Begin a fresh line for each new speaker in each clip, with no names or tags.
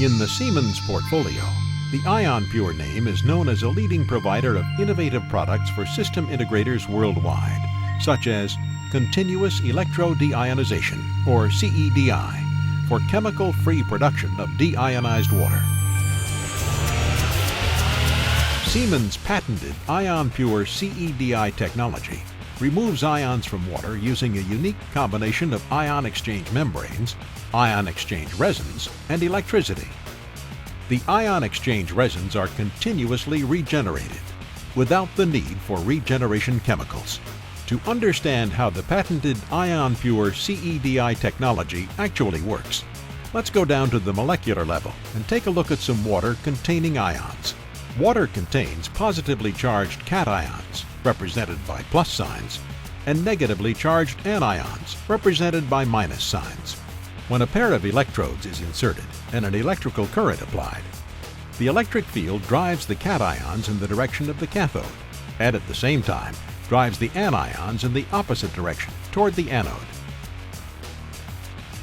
In the Siemens portfolio, the Ion Pure name is known as a leading provider of innovative products for system integrators worldwide, such as continuous electrodesionization, or CEDI, for chemical-free production of deionized water. Siemens' patented Ion Pure CEDI technology removes ions from water using a unique combination of ion exchange membranes, ion exchange resins, and electricity. The ion exchange resins are continuously regenerated without the need for regeneration chemicals. To understand how the patented Ion Pure CEDI technology actually works, let's go down to the molecular level and take a look at some water containing ions. Water contains positively charged cations, represented by plus signs, and negatively charged anions, represented by minus signs. When a pair of electrodes is inserted and an electrical current applied, the electric field drives the cations in the direction of the cathode, and at the same time drives the anions in the opposite direction, toward the anode.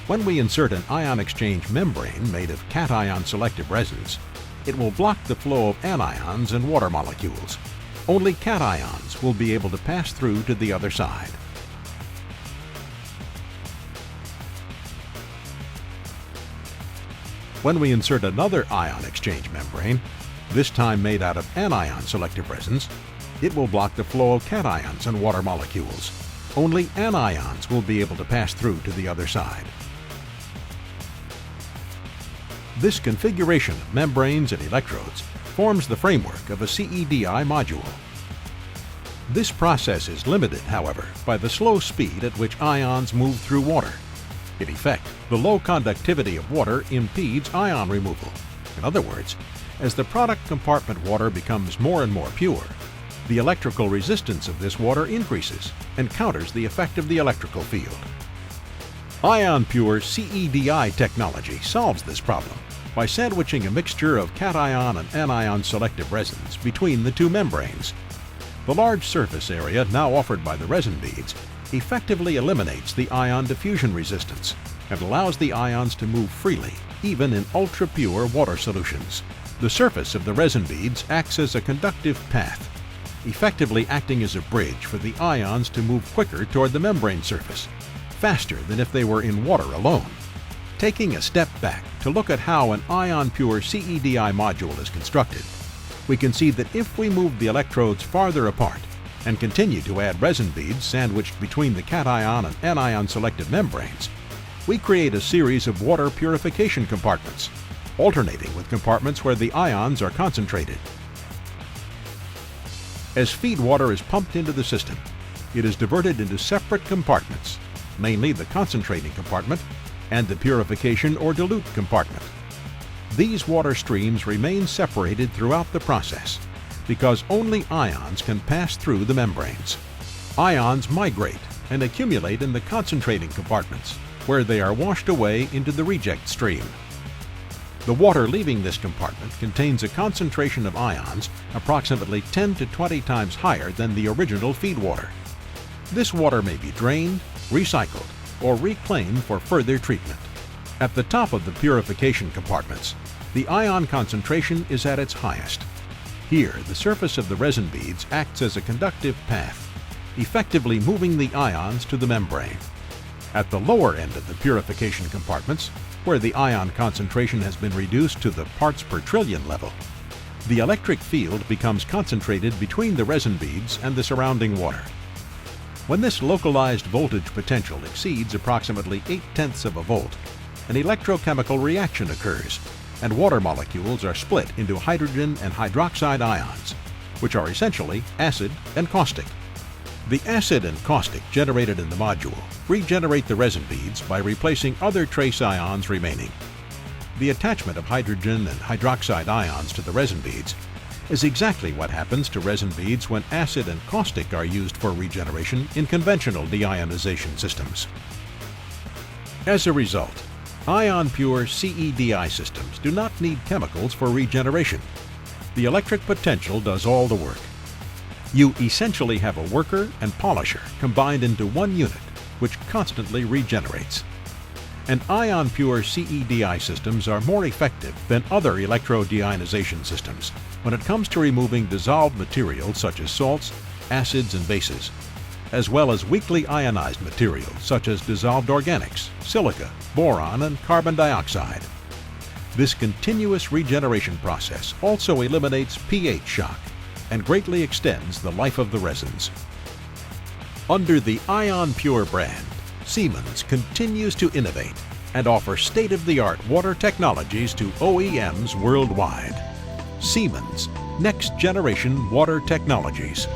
When we insert an ion exchange membrane made of cation-selective resins, it will block the flow of anions and water molecules. Only cations will be able to pass through to the other side. When we insert another ion exchange membrane, this time made out of anion-selective resins, it will block the flow of cations and water molecules. Only anions will be able to pass through to the other side. This configuration of membranes and electrodes forms the framework of a CEDI module. This process is limited, however, by the slow speed at which ions move through water. In effect, the low conductivity of water impedes ion removal. In other words, as the product compartment water becomes more and more pure, the electrical resistance of this water increases and counters the effect of the electrical field. Ion Pure CEDI technology solves this problem by sandwiching a mixture of cation and anion selective resins between the two membranes. The large surface area now offered by the resin beads effectively eliminates the ion diffusion resistance and allows the ions to move freely, even in ultra-pure water solutions. The surface of the resin beads acts as a conductive path, effectively acting as a bridge for the ions to move quicker toward the membrane surface, faster than if they were in water alone. Taking a step back to look at how an Ion Pure CEDI module is constructed, we can see that if we move the electrodes farther apart and continue to add resin beads sandwiched between the cation and anion selective membranes, we create a series of water purification compartments, alternating with compartments where the ions are concentrated. As feed water is pumped into the system, it is diverted into separate compartments, mainly the concentrating compartment and the purification or dilute compartment. These water streams remain separated throughout the process because only ions can pass through the membranes. Ions migrate and accumulate in the concentrating compartments, where they are washed away into the reject stream. The water leaving this compartment contains a concentration of ions approximately 10 to 20 times higher than the original feed water. This water may be drained, recycled, or reclaimed for further treatment. At the top of the purification compartments, the ion concentration is at its highest. Here, the surface of the resin beads acts as a conductive path, effectively moving the ions to the membrane. At the lower end of the purification compartments, where the ion concentration has been reduced to the parts per trillion level, the electric field becomes concentrated between the resin beads and the surrounding water. When this localized voltage potential exceeds approximately 0.8 of a volt, an electrochemical reaction occurs, and water molecules are split into hydrogen and hydroxide ions, which are essentially acid and caustic. The acid and caustic generated in the module regenerate the resin beads by replacing other trace ions remaining. The attachment of hydrogen and hydroxide ions to the resin beads is exactly what happens to resin beads when acid and caustic are used for regeneration in conventional deionization systems. As a result, Ion Pure CEDI systems do not need chemicals for regeneration. The electric potential does all the work. You essentially have a worker and polisher combined into one unit, which constantly regenerates. and ion-pure CEDI systems are more effective than other electrodesionización systems when it comes to removing dissolved materials such as salts, acids, and bases, as well as weakly ionized materials such as dissolved organics, silica, boron, and carbon dioxide. This continuous regeneration process also eliminates pH shock and greatly extends the life of the resins. Under the Ion Pure brand, Siemens continues to innovate and offer state-of-the-art water technologies to OEMs worldwide. Siemens, next generation water technologies.